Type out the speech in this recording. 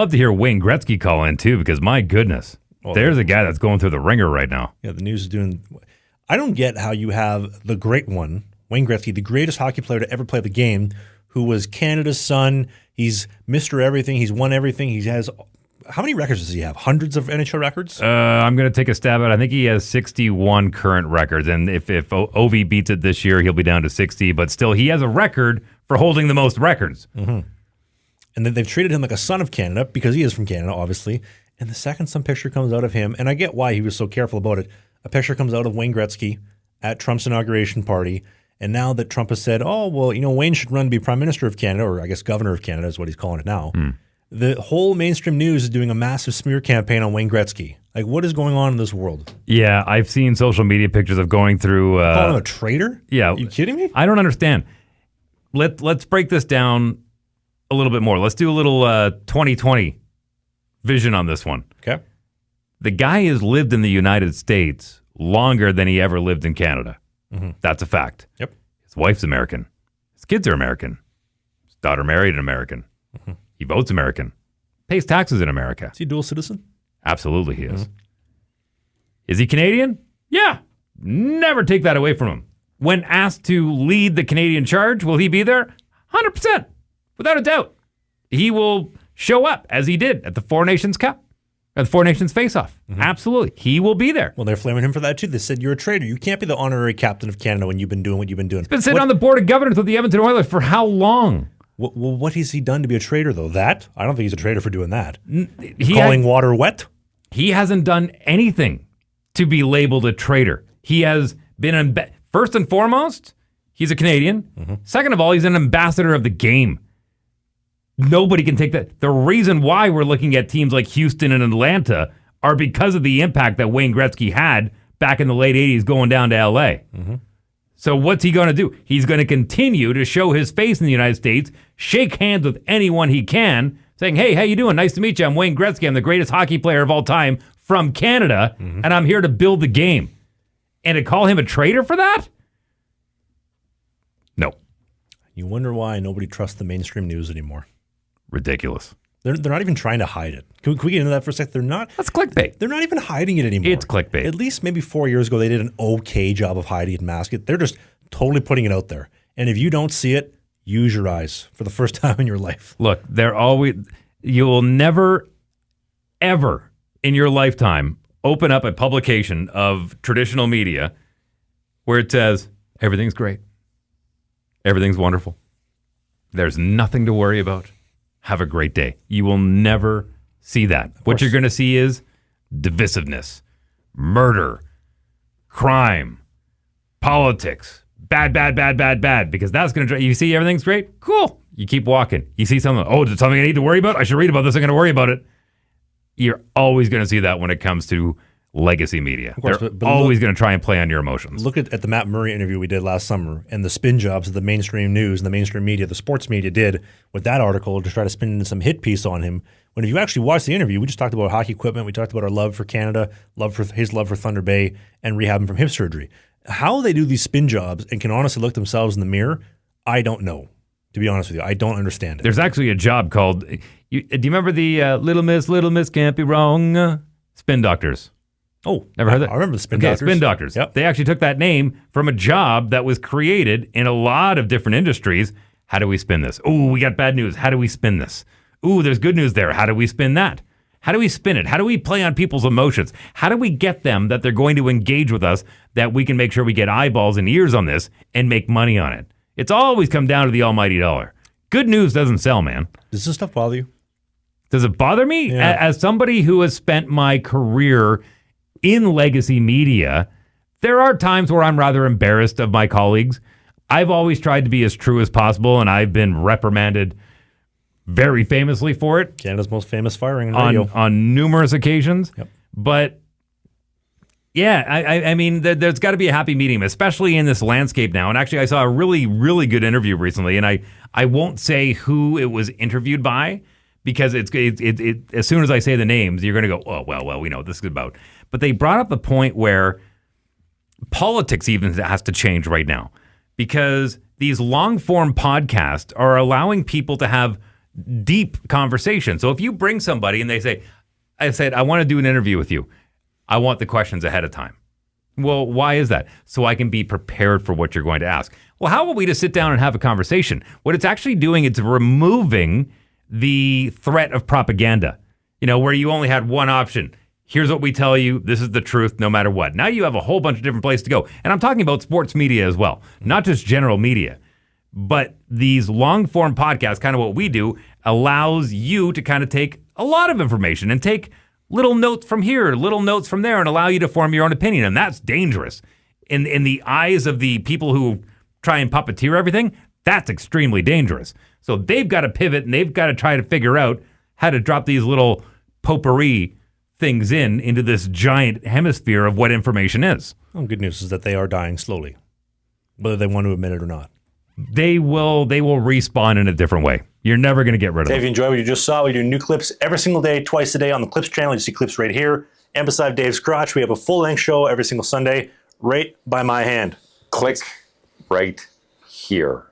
Love to hear Wayne Gretzky call in, too, because my goodness, there's a guy that's going through the ringer right now. Yeah, the news is doing... I don't get how you have the great one, Wayne Gretzky, the greatest hockey player to ever play the game, who was Canada's son. He's Mr. Everything. He's won everything. He has... How many records does he have? Hundreds of NHL records? I'm going to take a stab at it. I think he has 61 current records. And if Ovi beats it this year, he'll be down to 60. But still, he has a record for holding the most records. Mm-hmm. And then they've treated him like a son of Canada because he is from Canada, obviously. And the second some picture comes out of him, and I get why he was so careful about it, a picture comes out of Wayne Gretzky at Trump's inauguration party. And now that Trump has said, oh, well, Wayne should run to be Prime Minister of Canada, or I guess Governor of Canada is what he's calling it now. The whole mainstream news is doing a massive smear campaign on Wayne Gretzky. Like, what is going on in this world? Yeah, I've seen social media pictures of going through... Calling him a traitor? Yeah. Are you kidding me? I don't understand. Let's break this down a little bit more. Let's do a little 2020 vision on this one. Okay. The guy has lived in the United States longer than he ever lived in Canada. Mm-hmm. That's a fact. Yep. His wife's American. His kids are American. His daughter married an American. Mm-hmm. He votes American. Pays taxes in America. Is he a dual citizen? Absolutely he is. Mm-hmm. Is he Canadian? Yeah. Never take that away from him. When asked to lead the Canadian charge, will he be there? 100%. Without a doubt. He will show up, as he did at the Four Nations Cup, at the Four Nations Face-Off. Mm-hmm. Absolutely. He will be there. Well, they're flaming him for that, too. They said, you're a traitor. You can't be the honorary captain of Canada when you've been doing what you've been doing. He's been sitting on the board of governors with the Edmonton Oilers for how long? Well, what has he done to be a traitor, though? That? I don't think he's a traitor for doing that. Calling water wet? He hasn't done anything to be labeled a traitor. He has been, first and foremost, he's a Canadian. Mm-hmm. Second of all, he's an ambassador of the game. Nobody can take that. The reason why we're looking at teams like Houston and Atlanta are because of the impact that Wayne Gretzky had back in the late 80s going down to L.A. Mm-hmm. So what's he going to do? He's going to continue to show his face in the United States, shake hands with anyone he can, saying, hey, how you doing? Nice to meet you. I'm Wayne Gretzky. I'm the greatest hockey player of all time from Canada, and I'm here to build the game. And to call him a traitor for that? No. You wonder why nobody trusts the mainstream news anymore. Ridiculous. They're not even trying to hide it. Can we get into that for a sec? They're not. That's clickbait. They're not even hiding it anymore. It's clickbait. At least maybe 4 years ago, they did an okay job of hiding it and masking it. They're just totally putting it out there. And if you don't see it, use your eyes for the first time in your life. Look, you will never, ever in your lifetime open up a publication of traditional media where it says, everything's great. Everything's wonderful. There's nothing to worry about. Have a great day. You will never see that. What you're going to see is divisiveness, murder, crime, politics, bad, because that's going to, you see everything's great? Cool. You keep walking. You see something, is it something I need to worry about? I should read about this. I'm going to worry about it. You're always going to see that when it comes to legacy media. Of course, They're always going to try and play on your emotions. Look at the Matt Murray interview we did last summer and the spin jobs that the mainstream news and the mainstream media, the sports media did with that article to try to spin some hit piece on him. When if you actually watch the interview, we just talked about hockey equipment. We talked about our love for Canada, his love for Thunder Bay, and rehabbing from hip surgery. How they do these spin jobs and can honestly look themselves in the mirror, I don't know. To be honest with you, I don't understand it. There's actually a job called, do you remember the Little Miss Can't Be Wrong? Spin Doctors. Oh, never heard that? I remember the Spin Doctors. Spin Doctors. Yep. They actually took that name from a job that was created in a lot of different industries. How do we spin this? Oh, we got bad news. How do we spin this? Ooh, there's good news there. How do we spin that? How do we spin it? How do we play on people's emotions? How do we get them that they're going to engage with us, that we can make sure we get eyeballs and ears on this and make money on it? It's always come down to the almighty dollar. Good news doesn't sell, man. Does this stuff bother you? Does it bother me? Yeah. As somebody who has spent my career in legacy media, there are times where I'm rather embarrassed of my colleagues. I've always tried to be as true as possible, and I've been reprimanded very famously for it. Canada's most famous firing in radio. On numerous occasions. Yep. But, yeah, I mean, there's got to be a happy medium, especially in this landscape now. And actually, I saw a really, really good interview recently, and I won't say who it was interviewed by, because it as soon as I say the names, you're going to go, oh, well, we know what this is about. But they brought up the point where politics even has to change right now, because these long-form podcasts are allowing people to have deep conversation. So if you bring somebody and they say, I want to do an interview with you. I want the questions ahead of time. Well, why is that? So I can be prepared for what you're going to ask. Well, how about we just sit down and have a conversation? What it's actually doing, it's removing the threat of propaganda, where you only had one option. Here's what we tell you. This is the truth no matter what. Now you have a whole bunch of different places to go. And I'm talking about sports media as well, not just general media. But these long form podcasts, kind of what we do, allows you to kind of take a lot of information and take little notes from here, little notes from there, and allow you to form your own opinion. And that's dangerous. In the eyes of the people who try and puppeteer everything, that's extremely dangerous. So they've got to pivot and they've got to try to figure out how to drop these little potpourri things into this giant hemisphere of what information is. Well, good news is that they are dying slowly, whether they want to admit it or not. They will respawn in a different way. You're never going to get rid of them. If you enjoyed what you just saw, we do new clips every single day, twice a day on the Clips channel. You see clips right here. And beside Dave's crotch, we have a full-length show every single Sunday, right by my hand. Click right here.